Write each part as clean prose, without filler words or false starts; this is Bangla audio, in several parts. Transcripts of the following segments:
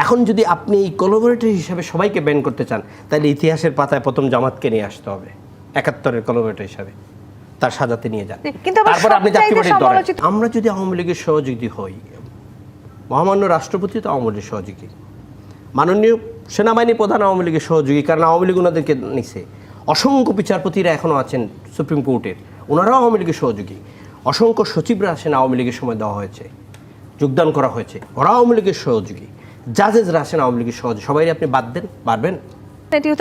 এখন যদি আপনি এই কোলাবোরেটর হিসাবে সবাইকে ব্যান করতে চান, তাহলে ইতিহাসের পাতায় প্রথম জামাতকে নিয়ে আসতে হবে ৭১-এর কোলাবোরেটর হিসাবে, তার সাজাতে নিয়ে যান। তারপরে আপনি জাতীয় পার্টির ধরেন। আমরা যদি আওয়ামী লীগের সহযোগী হই, মহামান্য রাষ্ট্রপতি তো আওয়ামী লীগের সহযোগী, মাননীয় সেনাবাহিনী প্রধান আওয়ামী লীগের সহযোগী, কারণ আওয়ামী লীগ ওনাদেরকে নিছে। অসংখ্য বিচারপতিরা এখনও আছেন সুপ্রিম কোর্টের, ওনারাও আওয়ামী লীগের সহযোগী। অসংখ্য সচিবরা আসেন আওয়ামী লীগের সময় দেওয়া হয়েছে, যোগদান করা হয়েছে, ওরা আওয়ামী লীগের সহযোগী। জাজেসরা আসেন আওয়ামী লীগের সহযোগী। সবাই আপনি বাদ দেন, পারবেন?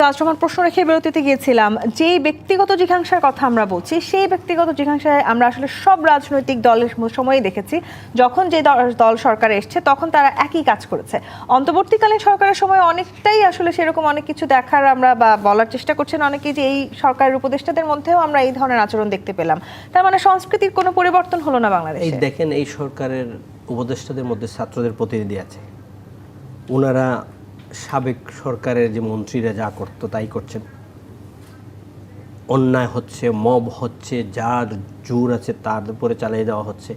আজমান প্রশ্ন রেখে বিরতিতে গিয়েছিলাম, যে ব্যক্তিগত জিজ্ঞাসার কথা আমরা বলছি, সেই ব্যক্তিগত জিজ্ঞাসায় আমরা আসলে সব রাজনৈতিক দলের সময়ই দেখেছি, যখন যে দল সরকারে এসছে তখন তারা একই কাজ করেছে। অন্তর্বর্তীকালীন সরকারের সময় অনেকটাই আসলে সেরকম অনেক কিছু দেখার আমরা বা বলার চেষ্টা করছেন অনেকেই, যে এই সরকারের উপদেষ্টাদের মধ্যেও আমরা এই ধরনের আচরণ দেখতে পেলাম। তার মানে সংস্কৃতির কোনো পরিবর্তন হলো না বাংলাদেশে। এই দেখেন, এই সরকারের উপদেষ্টাদের মধ্যে ছাত্রদের প্রতিনিধি আছে, ওনারা সাবেক সরকারের যে মন্ত্রীরা যা করতো তাই করছেন। অন্যায় হচ্ছে, মব হচ্ছে, যার জোর আছে তার উপরে চালিয়ে দেওয়া হচ্ছে।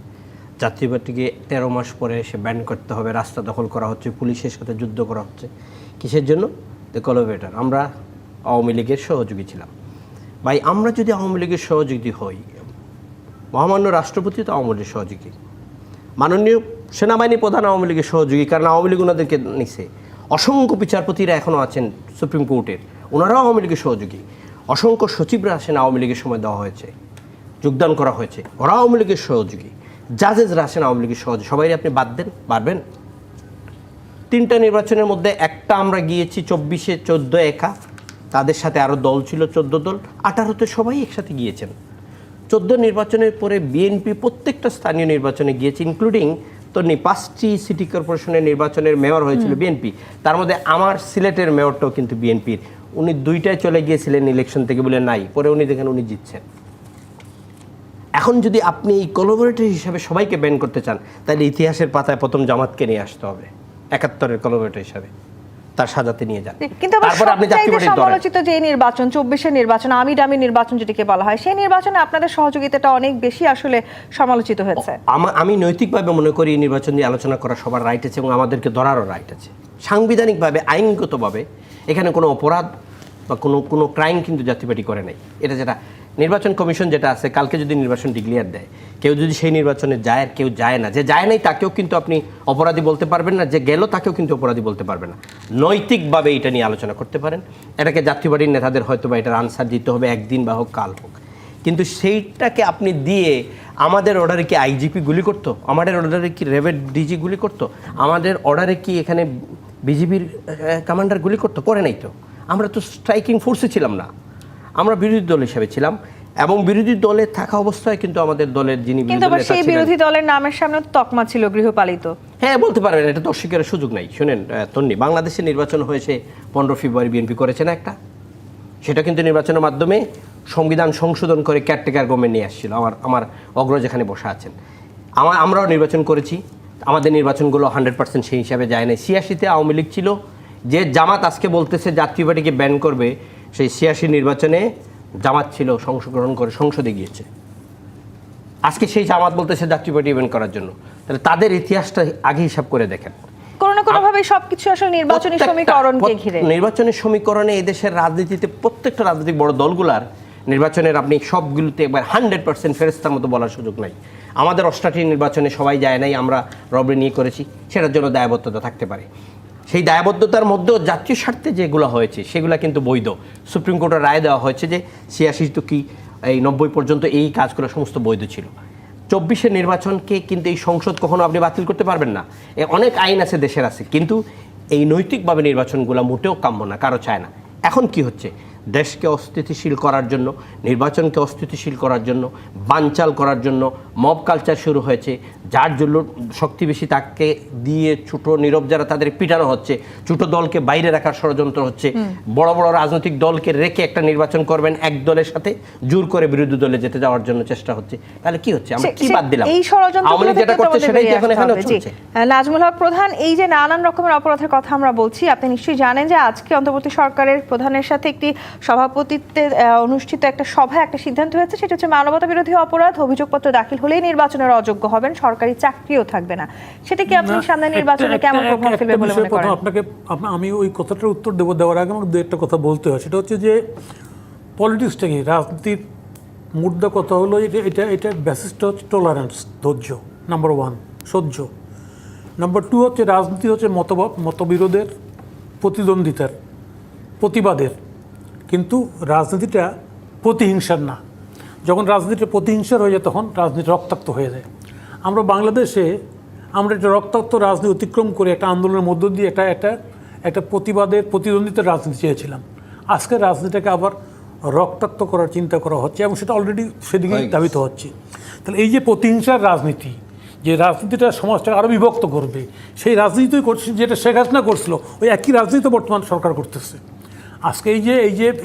জাতীয় পার্টিকে 13 মাস পরে এসে ব্যান করতে হবে, রাস্তা দখল করা হচ্ছে, পুলিশের সাথে যুদ্ধ করা হচ্ছে। কিসের জন্য? The collaborator. আমরা আওয়ামী লীগের সহযোগী ছিলাম। ভাই, আমরা যদি আওয়ামী লীগের সহযোগী হই, মহামান্য রাষ্ট্রপতি তো আওয়ামী লীগের সহযোগী, মাননীয় সেনাবাহিনী প্রধান আওয়ামী লীগের সহযোগী, কারণ আওয়ামী লীগ ওনাদেরকে নিছে। অসংখ্য বিচারপতিরা এখনও আছেন সুপ্রিম কোর্টের, ওনারাও আওয়ামী লীগের সহযোগী। অসংখ্য সচিবরা আসেন আওয়ামী লীগের সময় দেওয়া হয়েছে, যোগদান করা হয়েছে, ওরা আওয়ামী লীগের সহযোগী। জাজেসরা আসেন আওয়ামী লীগের সহযোগী। সবাই আপনি বাদ দেন, পারবেন? 3টা নির্বাচনের মধ্যে একটা আমরা গিয়েছি 24-এ 14 একা, তাদের সাথে আরও দল ছিল 14 দল, 18-তে সবাই একসাথে গিয়েছেন। 14 নির্বাচনের পরে বিএনপি প্রত্যেকটা স্থানীয় নির্বাচনে গিয়েছে, ইনক্লুডিং তো 5টি সিটি কর্পোরেশনের নির্বাচনের মেয়র হয়েছিল বিএনপি। তার মধ্যে আমার সিলেটের মেয়রটাও কিন্তু বিএনপির। উনি 2টায় চলে গিয়েছিলেন ইলেকশন থেকে, বলে নাই, পরে উনি দেখেন উনি জিতছেন। এখন যদি আপনি এই কোলাবোরেটর হিসাবে সবাইকে ব্যান করতে চান, তাহলে ইতিহাসের পাতায় প্রথম জামাতকে নিয়ে আসতে হবে ৭১-এর কোলাবোরেটর হিসাবে, তার সাজাতে নিয়ে যান। তারপর আপনি জাতীয় পার্টির সমালোচিত যে নির্বাচন, 24-এর নির্বাচন, আমির নির্বাচন যেটিকে বলা হয়, সেই নির্বাচনে আপনাদের সহযোগিতাটা অনেক বেশি আসলে সমালোচিত হয়েছে। আমি নৈতিকভাবে মনে করি এই নির্বাচন নিয়ে আলোচনা করা সবার রাইট আছে, এবং আমাদেরকে ধরারও রাইট আছে। সাংবিধানিকভাবে, আইনগতভাবে এখানে কোনো অপরাধ বা কোনো ক্রাইম কিন্তু জাতীয় পার্টি করে নাই। এটা যেটা নির্বাচন কমিশন যেটা আছে, কালকে যদি নির্বাচন ডিক্লেয়ার দেয়, কেউ যদি সেই নির্বাচনে যায় আর কেউ যায় না, যে যায় নাই তাকেও কিন্তু আপনি অপরাধী বলতে পারবেন না, যে গেল তাকেও কিন্তু অপরাধী বলতে পারবেন না। নৈতিকভাবে এটা নিয়ে আলোচনা করতে পারেন। এটাকে জাতীয় পার্টির নেতাদের হয়তো বা এটার আনসার দিতে হবে, একদিন বা হোক কাল হোক, কিন্তু সেইটাকে আপনি দিয়ে আমাদের অর্ডারে কি আইজিপি গুলি করতো? আমাদের অর্ডারে কি রেভের ডিজি গুলি করতো? আমাদের অর্ডারে কি এখানে বিজিবির কমান্ডার গুলি করতো? করে নাই তো। আমরা তো স্ট্রাইকিং ফোর্সে ছিলাম না, আমরা বিরোধী দল হিসেবে ছিলাম, এবং বিরোধী দলে থাকা অবস্থায় কিন্তু আমাদের দলের যিনি সেই বিরোধী দলের নামের সামনে তকমা ছিল গৃহপালিত। হ্যাঁ, বলতে পারবেন, এটা তো অস্বীকারের সুযোগ নাই। শুনেন তন্নি, বাংলাদেশে নির্বাচন হয়েছে 15 ফেব্রুয়ারি, বিএনপি করেছে না একটা? সেটা কিন্তু নির্বাচনের মাধ্যমে সংবিধান সংশোধন করে কেয়ারটেকার গভর্নমেন্ট নিয়ে আসছিল। আমার অগ্রজ যেখানে বসে আছেন, আমরাও নির্বাচন করেছি। আমাদের নির্বাচনগুলো 100% সেই হিসাবে যায় না। 86-তে আওয়ামী লীগ ছিল, যে জামাত আজকে বলতেছে জাতীয় পার্টিকে ব্যান করবে, সেই 86 নির্বাচনে জামাত ছিল, সংশোধন করে সংসদে গিয়েছে। আজকে সেই জামাত বলতেছে জাতীয় পার্টি ব্যান করার জন্য। তাহলে তাদের ইতিহাসটা আগে হিসাব করে দেখেন। কোনো না কোনোভাবে সবকিছু আসলে নির্বাচনী সমীকরণকে ঘিরে। নির্বাচনের সমীকরণে এদেশের রাজনীতিতে প্রত্যেকটা রাজনৈতিক বড় দলগুলার নির্বাচনের আপনি সবগুলোতে একবার 100% ফেরেস্তার মতো বলার সুযোগ নাই। আমাদের 8টি নির্বাচনে সবাই যায় নাই, আমরা রবরে নিয়ে করেছি, সেটার জন্য দায়বদ্ধতা থাকতে পারে। সেই দায়বদ্ধতার মধ্যেও জাতীয় স্বার্থে যেগুলো হয়েছে সেগুলো কিন্তু বৈধ। সুপ্রিম কোর্টের রায় দেওয়া হয়েছে যে 86 তো কি এই 90 পর্যন্ত এই কাজগুলো সমস্ত বৈধ ছিল। 24-এর নির্বাচনকে কিন্তু এই সংসদ কখনো আপনি বাতিল করতে পারবেন না। অনেক আইন আছে, দেশের আছে, কিন্তু এই নৈতিকভাবে নির্বাচনগুলো মোটেও কাম্য না, কারো চায় না। এখন কি হচ্ছে? দেশকে অস্থিতিশীল করার জন্য, নির্বাচনকে অস্থিতিশীল করার জন্য, বানচাল করার জন্য মব কালচার শুরু হয়েছে। যার জন্য শক্তি বেশি তাকে দিয়ে ছোটো নীরব যারা তাদের পিটানো হচ্ছে, ছোটো দলকে বাইরে রাখার ষড়যন্ত্র হচ্ছে। বড় বড় রাজনৈতিক দলকে রেখে একটা নির্বাচন করবেন, এক দলের সাথে জোর করে বিরোধী দলে যেতে যাওয়ার জন্য চেষ্টা হচ্ছে। তাহলে কি হচ্ছে? আমরা কি বাদ দিলাম? এই ষড়যন্ত্র যেটা করছে সেটাই এখন এখানে চলছে। নাজমুল হক প্রধান, এই যে নানান রকমের অপরাধের কথা আমরা বলছি, আপনি নিশ্চয়ই জানেন যে আজকে অন্তর্বর্তী সরকারের প্রধানের সাথে একটি সভাপতিত্বে অনুষ্ঠিত একটা সভায় একটা সিদ্ধান্ত হয়েছে, সেটা হচ্ছে মানবতা বিরোধী অপরাধ অভিযোগপত্র দাখিল হলেই নির্বাচনের অযোগ্য হবেন। সরকার সরকারি চাকরিও থাকবে না। সেটা কি আপনি সামনে নির্বাচনে কেমন প্রভাব ফেলবে বলে মনে করেন? আমি ওই কথাটার উত্তর দেওয়ার আগে আমাকে দু একটা কথা বলতে হয়। সেটা হচ্ছে যে পলিটিক্সটা কি, রাজনীতির মুদ্রা কথা হলো এটা বেসিসটা হচ্ছে টলারেন্স, ধৈর্য, নাম্বার 1, সহ্য। নাম্বার 2 হচ্ছে রাজনীতি হচ্ছে মতবিরোধের, প্রতিদ্বন্দ্বিতার, প্রতিবাদের। কিন্তু রাজনীতিটা প্রতিহিংসার না। যখন রাজনীতিটা প্রতিহিংসার হয়ে যায় তখন রাজনীতি রক্তাক্ত হয়ে যায়। আমরা বাংলাদেশে আমরা একটা রক্তাক্ত রাজনীতি অতিক্রম করে একটা আন্দোলনের মধ্য দিয়ে একটা প্রতিবাদের, প্রতিদ্বন্দ্বিতার রাজনীতি চেয়েছিলাম। আজকের রাজনীতিটাকে আবার রক্তাক্ত করার চিন্তা করা হচ্ছে এবং সেটা অলরেডি সেদিকেই ধাবিত হচ্ছে। তাহলে এই যে প্রতিহিংসার রাজনীতি, যে রাজনীতিটা সমাজটাকে আরও বিভক্ত করবে, সেই রাজনীতিই করছে, যেটা শেখ হাসিনা করছিল ওই একই রাজনীতি বর্তমান সরকার করতেছে। আজকে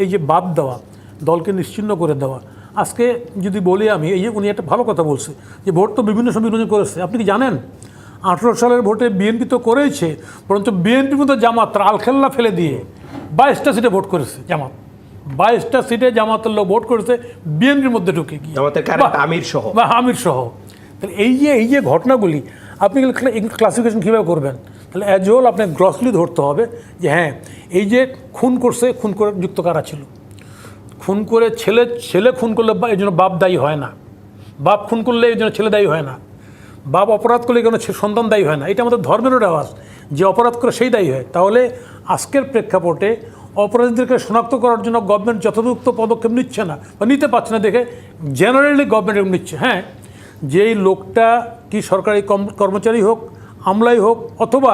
এই যে বাদ দেওয়া, দলকে নিশ্চিহ্ন করে দেওয়া, আজকে যদি বলি আমি, এই যে উনি একটা ভালো কথা বলছে যে ভোট তো বিভিন্ন সময় বিরোধী করেছে। আপনি কি জানেন 18 সালের ভোটে বিএনপি তো করেছে, বরঞ্চ বিএনপির মতো জামাত তার আলখেল্লা ফেলে দিয়ে 22টা সিটে ভোট করেছে জামাত। 22টা সিটে জামাতের লোক ভোট করেছে বিএনপির মধ্যে ঢুকে গিয়ে, আমির সহ। তাহলে এই যে ঘটনাগুলি আপনি ক্লাসিফিকেশন কীভাবে করবেন? তাহলে অ্যাজ হোল আপনাকে গ্রসলি ধরতে হবে যে হ্যাঁ, এই যে খুন করে যুক্ত কারা ছিল। খুন করে ছেলে খুন করলে এই জন্য বাপ দায়ী হয় না, বাপ খুন করলে এই জন্য ছেলে দায়ী হয় না, বাপ অপরাধ করলে কেন সন্তান দায়ী হয় না। এটা আমাদের ধর্মেরও রেওয়াজ, যে অপরাধ করে সেই দায়ী হয়। তাহলে আজকের প্রেক্ষাপটে অপরাধীদেরকে শনাক্ত করার জন্য গভর্নমেন্ট যথাযথ পদক্ষেপ নিচ্ছে না বা নিতে পারছে না দেখে জেনারেলি গভর্নমেন্ট এরকম নিচ্ছে। হ্যাঁ, যেই লোকটা কি সরকারি কর্মচারী হোক, আমলাই হোক, অথবা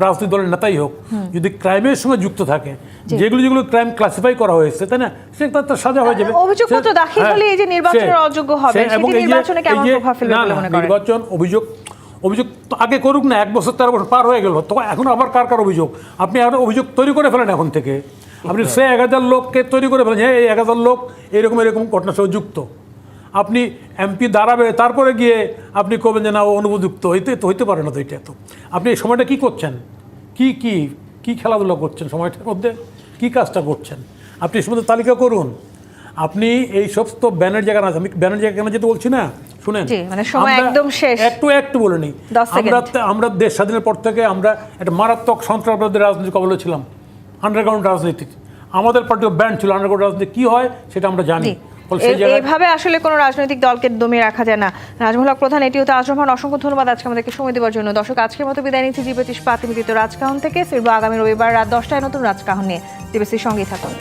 রাজনৈতিক দলের নেতাই হোক, যদি ক্রাইমের সঙ্গে যুক্ত থাকে, যেগুলো ক্রাইম ক্লাসিফাই করা হয়েছে, তাই না, সেটা তার সাজা হয়ে যাবে। অভিযোগপত্র দাখিল হলে এই যে নির্বাচনের অযোগ্য হবে, সেটি নির্বাচনে কেমন প্রভাব ফেলবে বলে মনে করেন? নির্বাচন অভিযোগ তো আগে করুক না, 1 বছর 13 বছর পার হয়ে গেল, তখন এখন আবার কার অভিযোগ? আপনি আরো অভিযোগ তৈরি করে ফেলেন এখন থেকে। আপনি সে 1000 লোককে তৈরি করে ফেলেন, হ্যাঁ এই 1000 লোক এরকম ঘটনার সঙ্গে যুক্ত। আপনি এমপি দাঁড়াবে, তারপরে গিয়ে আপনি করবেন যে না ও অনুপযুক্ত, হইতে পারে না। তো এটা তো আপনি এই সময়টা কী করছেন, কি খেলাধুলা করছেন, সময়টার মধ্যে কী কাজটা করছেন আপনি এর মধ্যে তালিকা করুন। আপনি এই সব তো ব্যানের জায়গা না, আমি ব্যানের জায়গা কেন যেতে বলছি না, শুনেন, মানে সময় একদম শেষ, একটু বলে নিই। আমরা দেশ স্বাধীনের পর থেকে আমরা একটা মারাত্মক সন্ত্রাসবাদের রাজনীতি কবলে ছিলাম, আন্ডারগ্রাউন্ড রাজনীতি। আমাদের পার্টিও ব্যান্ড ছিল। আন্ডারগ্রাউন্ড রাজনীতি কী হয় সেটা আমরা জানি। এইভাবে আসলে কোনো রাজনৈতিক দলকে দমিয়ে রাখা যায় না। নাজমুল হক প্রধান, এটি হতে আজম খান, অসংখ্য ধন্যবাদ আজকে আমাদেরকে সময় দেওয়ার জন্য। দর্শক, আজকের মতো বিদায় নিচ্ছি জি25 প্রতিনিধিত্ব রাজকাহন থেকে। ফিরবো আগামী রবিবার রাত 10টায় নতুন রাজকাহন নিয়ে। টিভিসির সঙ্গেই থাকুন।